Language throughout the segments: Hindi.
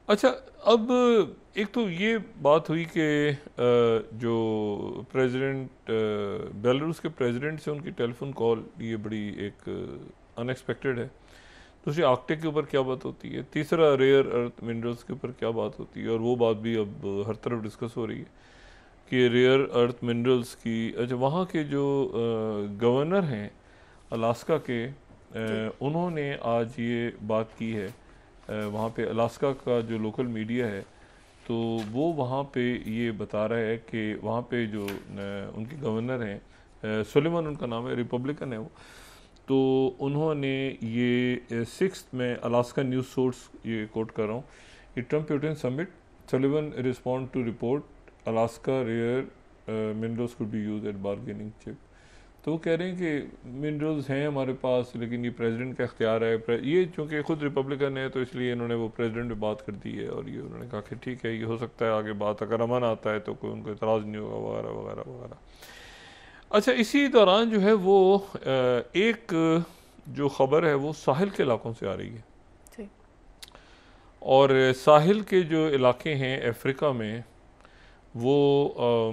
अच्छा, अब एक तो ये बात हुई कि जो प्रेसिडेंट बेलारूस के प्रेसिडेंट से उनकी टेलीफोन कॉल, ये बड़ी एक अनएक्सपेक्टेड है। दूसरी, आर्कटिक के ऊपर क्या बात होती है। तीसरा, रेयर अर्थ मिनरल्स के ऊपर क्या बात होती है। और वो बात भी अब हर तरफ डिस्कस हो रही है कि रेयर अर्थ मिनरल्स की, अच्छा, वहाँ के जो गवर्नर हैं अलास्का के, जी। उन्होंने आज ये बात की है। वहाँ पे अलास्का का जो लोकल मीडिया है, तो वो वहाँ पे ये बता रहा है कि वहाँ पे जो उनके गवर्नर हैं, सुलेमान उनका नाम है, रिपब्लिकन है वो। तो उन्होंने ये सिक्स में अलास्का न्यूज़ सोर्स ये कोट कर रहा हूँ, ये Trump Putin summit Suleiman respond to report Alaska rare minerals could be use at bargaining chip. तो वो कह रहे हैं कि मिनरल्स हैं हमारे पास, लेकिन ये प्रेसिडेंट का इख्तियार है। ये चूँकि खुद रिपब्लिकन है, तो इसलिए इन्होंने वो प्रेसिडेंट पे बात कर दी है। और ये उन्होंने कहा कि ठीक है, ये हो सकता है आगे बात अगर अमन आता है तो कोई उनको इतराज़ नहीं होगा, वगैरह वगैरह वगैरह। अच्छा, इसी दौरान जो है वो एक जो ख़बर है वो साहिल के इलाकों से आ रही है। जी। और साहिल के जो इलाके हैं अफ्रीका में, वो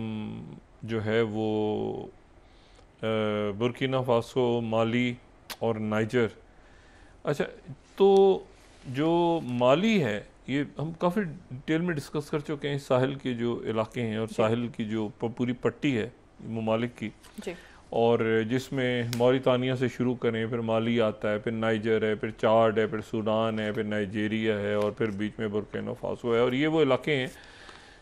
जो है वो बुर्किना फासो, माली और नाइजर। अच्छा, तो जो माली है, ये हम काफ़ी डिटेल में डिस्कस कर चुके हैं। साहिल के जो इलाके हैं और जी। साहिल की जो पूरी पट्टी है ममालिक की, जी। और जिसमें मौरितानिया से शुरू करें, फिर माली आता है, फिर नाइजर है, फिर चाड है, फिर सूडान है, फिर नाइजीरिया है, और फिर बीच में बुर्किना फासो है। और ये वो इलाके हैं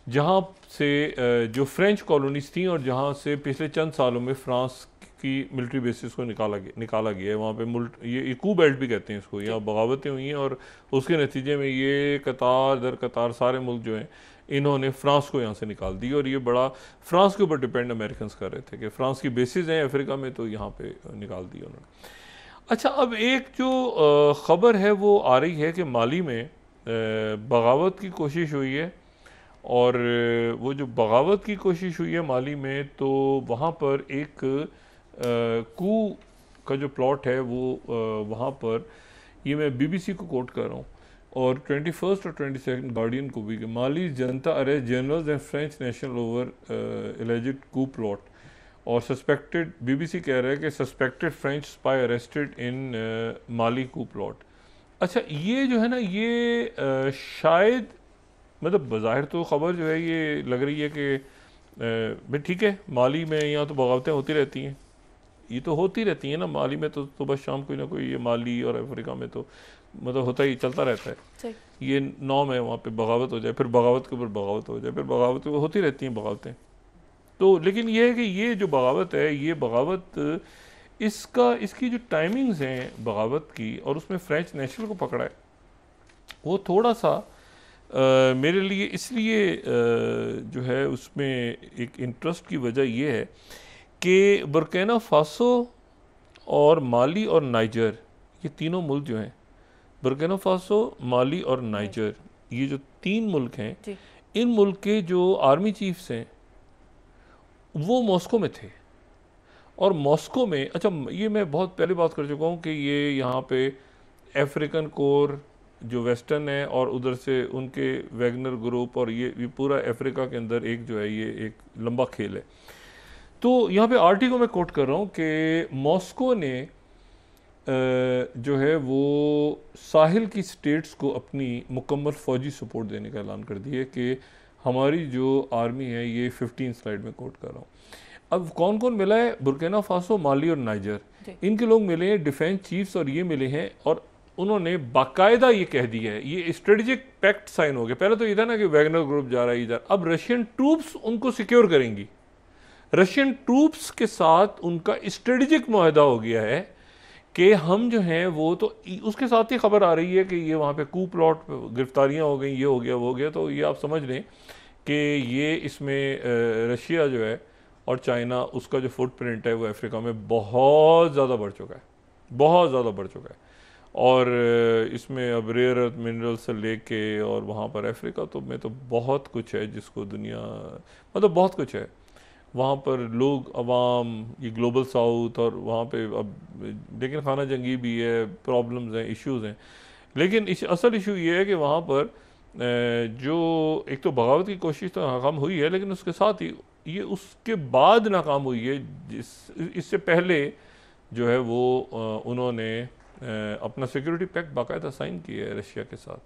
जहाँ से जो फ्रेंच कॉलोनीज थी और जहाँ से पिछले चंद सालों में फ्रांस की मिलिट्री बेसिस को निकाला गया है। वहाँ पे मुल्क, ये कू बेल्ट भी कहते हैं इसको, यहाँ बगावतें हुई हैं। और उसके नतीजे में ये कतार दर कतार सारे मुल्क जो हैं, इन्होंने फ्रांस को यहाँ से निकाल दी। और ये बड़ा फ्रांस के ऊपर डिपेंड अमेरिकन कर रहे थे कि फ्रांस की बेसिस हैं अफ्रीका में, तो यहाँ पे निकाल दी उन्होंने। अच्छा, अब एक जो ख़बर है वो आ रही है कि माली में बगावत की कोशिश हुई है। और वो जो बगावत की कोशिश हुई है माली में, तो वहाँ पर एक कू का जो प्लॉट है वो वहाँ पर, ये मैं बीबीसी को कोट कर रहा हूँ, और 21 और 22 गार्डियन को भी, कि Mali junta arrest generals and French national over alleged coup plot. और सस्पेक्टेड, बीबीसी कह रहा है कि suspected French spy arrested in Mali coup plot. अच्छा, ये जो है ना, ये शायद, मतलब बज़ाहिर तो ख़बर जो है ये लग रही है कि भाई ठीक है, माली में यहाँ तो बगावतें होती रहती हैं, ये तो होती रहती हैं ना माली में, तो सुबह शाम कोई ना कोई, ये माली और अफ्रीका में तो मतलब होता ही चलता रहता है। सही। ये नॉर्म है, वहाँ पे बगावत हो जाए, फिर बगावत के ऊपर बगावत हो जाए, फिर बगावत होती रहती हैं बगावतें। तो लेकिन ये है कि ये जो बगावत है, ये बगावत, इसकी जो टाइमिंग्स हैं बगावत की, और उसमें फ्रेंच नेशनल को पकड़ा है, वो थोड़ा सा मेरे लिए इसलिए जो है उसमें एक इंटरेस्ट की वजह ये है कि बुर्किना फासो और माली और नाइजर, ये तीनों मुल्क जो हैं, बुर्किना फासो, माली और नाइजर, ये जो तीन मुल्क हैं, जी। इन मुल्क के जो आर्मी चीफ्स हैं वो मॉस्को में थे। और मॉस्को में, अच्छा, ये मैं बहुत पहले बात कर चुका हूँ कि ये यहाँ पे अफ्रीकन कोर जो वेस्टर्न है, और उधर से उनके वैगनर ग्रुप, और ये पूरा अफ्रीका के अंदर एक जो है, ये एक लंबा खेल है। तो यहाँ पे आर्टिकल में कोट कर रहा हूँ कि मॉस्को ने जो है वो साहिल की स्टेट्स को अपनी मुकम्मल फ़ौजी सपोर्ट देने का ऐलान कर दिया कि हमारी जो आर्मी है, ये 15 स्लाइड में कोट कर रहा हूँ। अब कौन कौन मिला है? बुर्किना फासो, माली और नाइजर, जी। इनके लोग मिले हैं, डिफेंस चीफ्स और ये मिले हैं। और उन्होंने बाकायदा ये कह दिया है, ये स्ट्रेटेजिक पैक्ट साइन हो गया। पहले तो ये था ना कि वैगनर ग्रुप जा रहा है इधर, अब रशियन ट्रूप्स उनको सिक्योर करेंगी। रशियन ट्रूप्स के साथ उनका स्ट्रेटेजिक मुआहदा हो गया है कि हम जो हैं वो, तो उसके साथ ही खबर आ रही है कि ये वहाँ पे कू प्लॉट गिरफ्तारियाँ हो गई, ये हो गया, वो हो गया। तो ये आप समझ लें कि ये इसमें रशिया जो है और चाइना, उसका जो फुटप्रिंट है वो अफ्रीका में बहुत ज़्यादा बढ़ चुका है, बहुत ज़्यादा बढ़ चुका है। और इसमें अब रेयर अर्थ मिनरल से लेके, और वहाँ पर अफ्रीका तो में तो बहुत कुछ है जिसको दुनिया, मतलब बहुत कुछ है वहाँ पर। लोग, अवाम, ये ग्लोबल साउथ, और वहाँ पे अब लेकिन खाना जंगी भी है, प्रॉब्लम्स हैं, इश्यूज़ हैं। लेकिन असल इशू ये है कि वहाँ पर जो एक तो बगावत की कोशिश तो नाकाम हुई है, लेकिन उसके साथ ही ये उसके बाद नाकाम हुई है, इससे पहले जो है वो उन्होंने अपना सिक्योरिटी पैक्ट बाकायदा साइन किया है रशिया के साथ,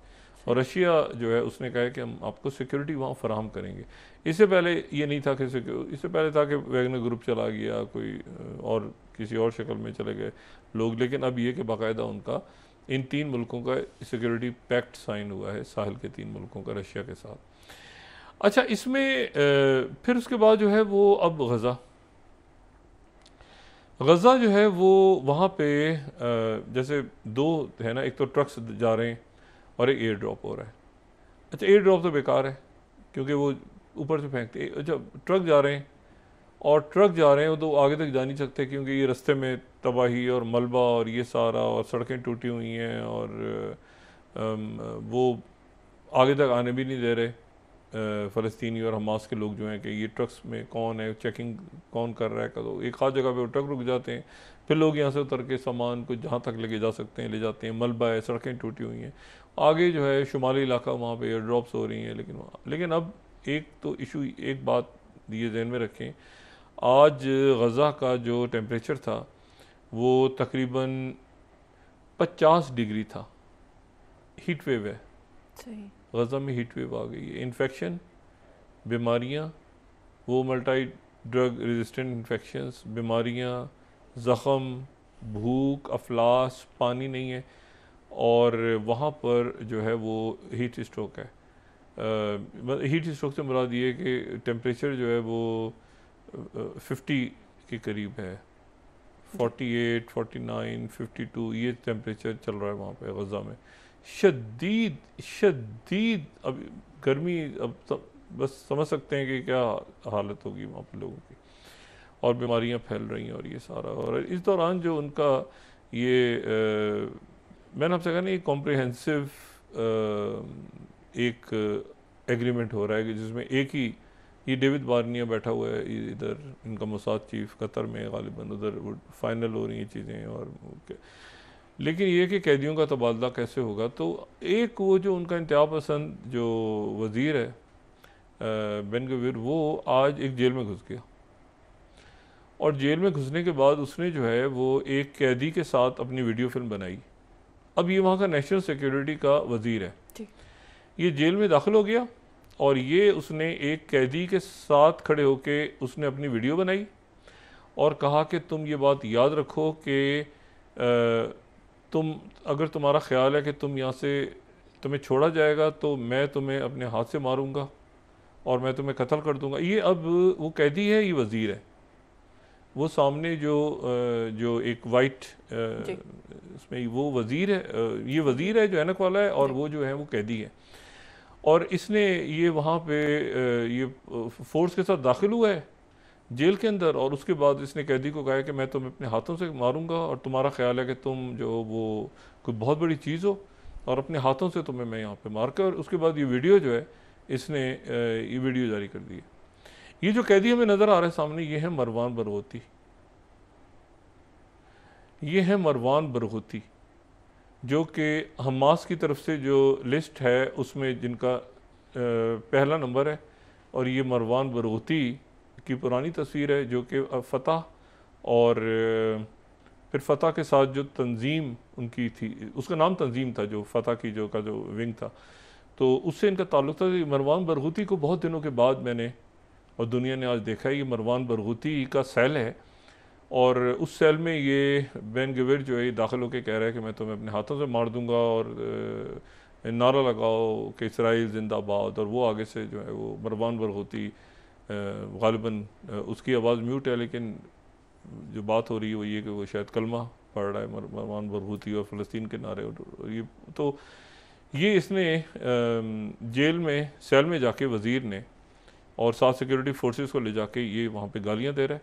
और रशिया जो है उसने कहा है कि हम आपको सिक्योरिटी वहाँ फराहम करेंगे। इससे पहले ये नहीं था कि इससे पहले था कि वैगनर ग्रुप चला गया, कोई और किसी और शक्ल में चले गए लोग, लेकिन अब ये कि बाकायदा उनका इन 3 मुल्कों का सिक्योरिटी पैक्ट साइन हुआ है, साहिल के 3 मुल्कों का रशिया के साथ। अच्छा, इसमें फिर उसके बाद जो है वो अब गज़ा जो है वो वहाँ पे जैसे 2 है ना, एक तो ट्रक्स जा रहे हैं और एक एयर ड्रॉप हो रहा है। अच्छा, एयर ड्रॉप तो बेकार है क्योंकि वो ऊपर से फेंकते। अच्छा, ट्रक जा रहे हैं और ट्रक जा रहे हैं तो आगे तक जा नहीं सकते क्योंकि ये रास्ते में तबाही और मलबा और ये सारा, और सड़कें टूटी हुई हैं, और वो आगे तक आने भी नहीं दे रहे फ़लस्तीनी और हमास के लोग जो हैं कि ये ट्रक्स में कौन है, चेकिंग कौन कर रहा है। कदो एक खास जगह पे वो ट्रक रुक जाते हैं, फिर लोग यहाँ से उतर के सामान को जहाँ तक लेके जा सकते हैं ले जाते हैं। मलबा है, सड़कें टूटी हुई हैं, आगे जो है शुमाली इलाका वहाँ पे एयर ड्रॉप्स हो रही हैं। लेकिन अब एक तो इशू, एक बात ये जहन में रखें, आज गज़ा का जो टेम्परेचर था वो तकरीबन 50 डिग्री था। हीट वेव है, गज़ा में हीट वेव आ गई है। इन्फेक्शन, बीमारियाँ, वो मल्टी ड्रग रेजिस्टेंट इन्फेक्शंस, बीमारियाँ, ज़ख़म, भूख, अफलास, पानी नहीं है, और वहाँ पर जो है वो हीट स्ट्रोक है। हीट स्ट्रोक से मुराद ये कि टेम्परेचर जो है वो 50 के करीब है, 48, 49, 52 ये टेम्परेचर चल रहा है वहाँ पे गज़ा में। शदीद शदीद अब गर्मी, अब बस समझ सकते हैं कि क्या हालत होगी वहाँ पे लोगों की, और बीमारियाँ फैल रही हैं और ये सारा। और इस दौरान जो उनका ये मैंने आपसे कहा ना, ये कॉम्प्रिहेंसिव एक एग्रीमेंट हो रहा है कि जिसमें एक ही ये डेविड बार्निया बैठा हुआ है इधर, इनका मोसाद चीफ कतर में गालिबन, उधर फाइनल हो रही हैं चीज़ें। और लेकिन ये कि कैदियों का तबादला कैसे होगा, तो एक वो जो उनका इंतहा पसंद जो वज़ीर है बेन गवीर, वो आज एक जेल में घुस गया, और जेल में घुसने के बाद उसने जो है वो एक कैदी के साथ अपनी वीडियो फिल्म बनाई। अब ये वहाँ का नेशनल सिक्योरिटी का वज़ीर है, ये जेल में दाखिल हो गया और ये उसने एक कैदी के साथ खड़े होके उसने अपनी वीडियो बनाई और कहा कि तुम ये बात याद रखो कि तुम, अगर तुम्हारा ख्याल है कि तुम यहाँ से, तुम्हें छोड़ा जाएगा तो मैं तुम्हें अपने हाथ से मारूंगा और मैं तुम्हें कत्ल कर दूंगा। ये अब वो कैदी है, ये वज़ीर है, वो सामने जो एक वाइट उसमें वो वज़ीर है, ये वज़ीर है जो ऐनक वाला है, और वो जो है वो कैदी है। और इसने ये वहाँ पे ये फोर्स के साथ दाखिल हुआ है जेल के अंदर, और उसके बाद इसने कैदी को कहा कि मैं तुम्हें अपने हाथों से मारूंगा और तुम्हारा ख्याल है कि तुम जो वो कोई बहुत बड़ी चीज़ हो और अपने हाथों से तुम्हें मैं यहाँ पे मार कर। और उसके बाद ये वीडियो जो है इसने ये वीडियो जारी कर दी है। ये जो कैदी हमें नज़र आ रहा है सामने, ये है मरवान बरगोती, ये है मरवान बरगोती, जो कि हमास की तरफ से जो लिस्ट है उसमें जिनका पहला नंबर है। और ये मरवान बरगोती की पुरानी तस्वीर है जो कि फ़तह और फिर फ़तह के साथ जो तंजीम उनकी थी, उसका नाम तंजीम था, जो फ़तह की जो विंग था, तो उससे इनका ताल्लुक़ था। मरवान बरगोती को बहुत दिनों के बाद मैंने और दुनिया ने आज देखा है, ये मरवान बरगोती का सेल है, और उस सेल में ये बेन गवीर जो है दाखिल होकर कह रहा है कि मैं तुम्हें अपने हाथों से मार दूंगा और नारा लगाओ कि इसराइल जिंदाबाद। और वो आगे से जो है वो मरवान बरगोती, गालिबन उसकी आवाज़ म्यूट है, लेकिन जो बात हो रही है वो ये कि वो शायद कलमा पढ़ रहा है मरवान बरगोती और फ़लस्तीन के नारे। और ये तो ये इसने जेल में सेल में जाके वज़ीर ने और साथ सिक्योरिटी फोर्सेस को ले जाके ये वहाँ पे गालियाँ दे रहा है,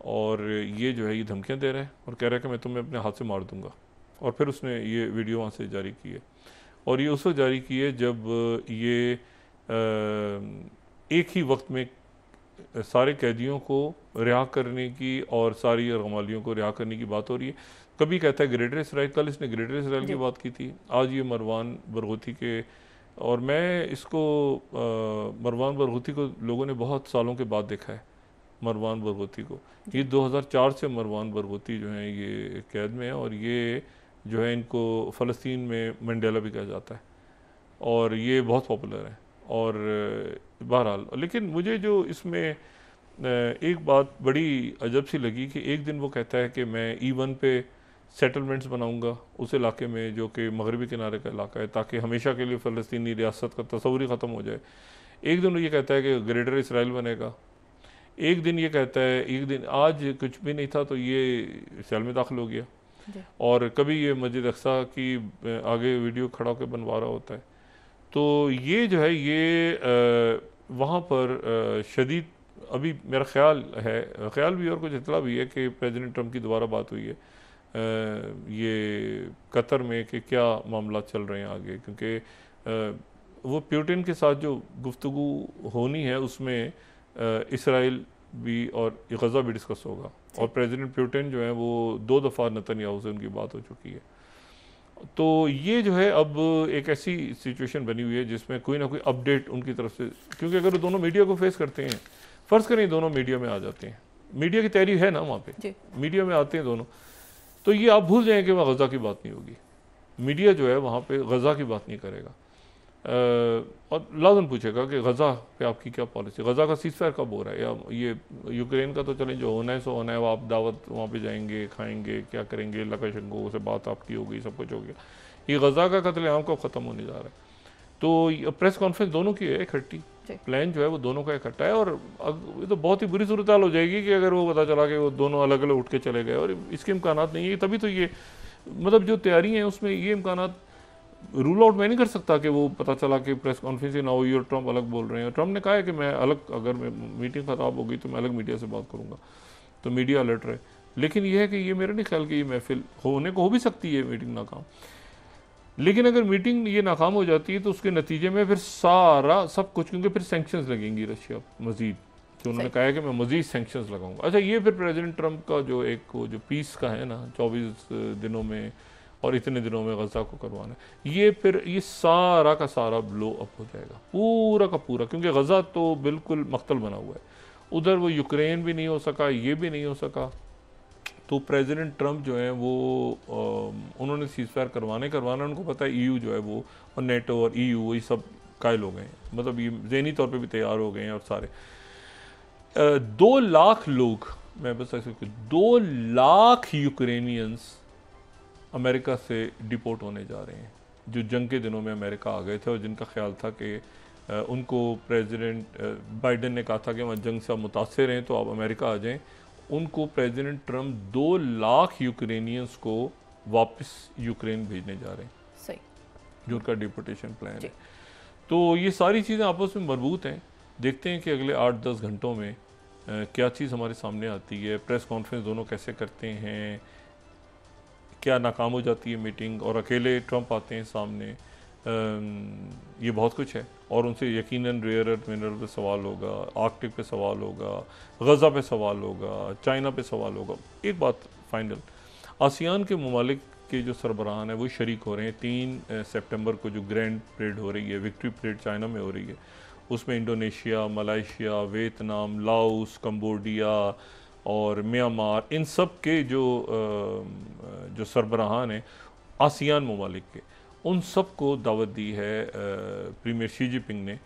और ये जो है ये धमकियाँ दे रहा है और कह रहा है कि मैं तुम्हें अपने हाथ से मार दूंगा। और फिर उसने ये वीडियो वहाँ से जारी की है, और ये उस वक्त जारी की है जब ये एक ही वक्त में सारे कैदियों को रिहा करने की और सारी रमालियों को रिहा करने की बात हो रही है। कभी कहता है ग्रेटर इसराइल, कल इसने ग्रेटर इसराइल की बात की थी, आज ये मरवान बरगोती के और मैं इसको मरवान बरगूती को लोगों ने बहुत सालों के बाद देखा है। मरवान बरगूती को ये 2004 से मरवान बरगूती जो हैं ये कैद में है, और ये जो है इनको फ़लस्तीन में मंडेला भी कहा जाता है, और ये बहुत पॉपुलर है। और बहरहाल, लेकिन मुझे जो इसमें एक बात बड़ी अजब सी लगी कि एक दिन वो कहता है कि मैं E1 पे सेटलमेंट्स बनाऊंगा उस इलाके में जो कि मगरबी किनारे का इलाका है, ताकि हमेशा के लिए फ़लस्तीनी रियासत का तस्वुर ही ख़त्म हो जाए। एक दिन ये कहता है कि ग्रेटर इसराइल बनेगा। एक दिन ये कहता है, एक दिन आज कुछ भी नहीं था तो ये इसराइल में दाखिल हो गया, और कभी ये मस्जिद अक्सा की आगे वीडियो खड़ा होकर बनवा रहा होता है। तो ये जो है ये वहाँ पर शदीद, अभी मेरा ख्याल है, ख्याल भी और कुछ इतला भी है कि प्रेसिडेंट ट्रंप की दोबारा बात हुई है ये कतर में कि क्या मामला चल रहे हैं आगे, क्योंकि वो पुतिन के साथ जो गुफ्तगू होनी है उसमें इसराइल भी और गज़ा भी डिस्कस होगा, और प्रेसिडेंट पुतिन जो है वो 2 दफ़ा नेतन्याहू से उनकी बात हो चुकी है। तो ये जो है अब एक ऐसी सिचुएशन बनी हुई है जिसमें कोई ना कोई अपडेट उनकी तरफ से, क्योंकि अगर दोनों मीडिया को फेस करते हैं, फ़र्ज़ करें दोनों मीडिया में आ जाते हैं, मीडिया की तैयारी है ना वहाँ पे, मीडिया में आते हैं दोनों, तो ये आप भूल जाएं कि वहाँ गज़ा की बात नहीं होगी। मीडिया जो है वहाँ पे गज़ा की बात नहीं करेगा, और लाजम पूछेगा कि गज़ा पे आपकी क्या पॉलिसी, गज़ा का सीज़फायर कब हो रहा है, या ये यूक्रेन का तो चलें जो होना है सो होना है, आप दावत वहाँ पे जाएंगे, खाएंगे, क्या करेंगे, लकाशंको से बात आपकी हो गई, सब कुछ हो गया। ये गज़ा का कत्लेआम कब ख़त्म होने जा रहा है? तो प्रेस कॉन्फ्रेंस दोनों की है इकट्ठी, प्लान जो है वो दोनों का इकट्ठा है, और ये तो बहुत ही बुरी सूरत हाल हो जाएगी कि अगर वो पता चला कि वो दोनों अलग अलग उठ के चले गए, और इसके इम्कानात नहीं है। तभी तो ये मतलब जो तैयारी है उसमें ये इम्कानात रूल आउट मैं नहीं कर सकता कि वो पता चला कि प्रेस कॉन्फ्रेंस ना हुई और ट्रंप अलग बोल रहे हैं। ट्रंप ने कहा है कि मैं अलग, अगर मैं मीटिंग ख़राब हो गई तो मैं अलग मीडिया से बात करूँगा, तो मीडिया अलर्ट रहे। लेकिन ये है कि ये मेरा नहीं ख्याल कि ये महफिल होने को हो भी सकती है मीटिंग नाकाम, लेकिन अगर मीटिंग ये नाकाम हो जाती है तो उसके नतीजे में फिर सारा सब कुछ, क्योंकि फिर सैंक्शंस लगेंगी रशिया मजीद, कि उन्होंने कहा है कि मैं मजीद सैंक्शंस लगाऊंगा। अच्छा, ये फिर प्रेसिडेंट ट्रंप का जो एक जो पीस का है ना 24 दिनों में और इतने दिनों में गज़ा को करवाना, ये फिर ये सारा का सारा ब्लो अप हो जाएगा, पूरा का पूरा, क्योंकि गज़ा तो बिल्कुल मख्तल बना हुआ है, उधर वो यूक्रेन भी नहीं हो सका, ये भी नहीं हो सका। तो प्रेसिडेंट ट्रंप जो है वो उन्होंने सीज़फायर करवाना, उनको पता है EU जो है वो, और नेटो और EU वही सब कायल हो गए हैं, मतलब ये ज़हनी तौर पे भी तैयार हो गए हैं, और सारे 2 लाख लोग, मैं बस ऐसे 2 लाख यूक्रेनियंस अमेरिका से डिपोर्ट होने जा रहे हैं, जो जंग के दिनों में अमेरिका आ गए थे और जिनका ख्याल था कि उनको प्रेसिडेंट बाइडेन ने कहा था कि वहाँ जंग से आप मुतासर हैं तो आप अमेरिका आ जाएं। उनको प्रेसिडेंट ट्रंप 2 लाख यूक्रेनियंस को वापस यूक्रेन भेजने जा रहे हैं, सही, जो उनका डिपोर्टेशन प्लान है। तो ये सारी चीज़ें आपस में मरबूत हैं। देखते हैं कि अगले 8-10 घंटों में क्या चीज़ हमारे सामने आती है, प्रेस कॉन्फ्रेंस दोनों कैसे करते हैं, क्या नाकाम हो जाती है मीटिंग और अकेले ट्रंप आते हैं सामने, ये बहुत कुछ है। और उनसे यकीनन रेयर अर्थ मिनरल पे सवाल होगा, आर्कटिक पे सवाल होगा, गज़ा पे सवाल होगा, चाइना पे सवाल होगा। एक बात फाइनल, आसियान के ममालिक के जो सरबराहान है वो शरीक हो रहे हैं। 3 सितंबर को जो ग्रैंड परेड हो रही है, विक्ट्री परेड चाइना में हो रही है, उसमें Indonesia, Malaysia, Vietnam, Laos, Cambodia और म्यांमार, इन सब के जो सरबराहान हैं आसियान ममालिक के, उन सब को दावत दी है प्रीमियर शी जिनपिंग ने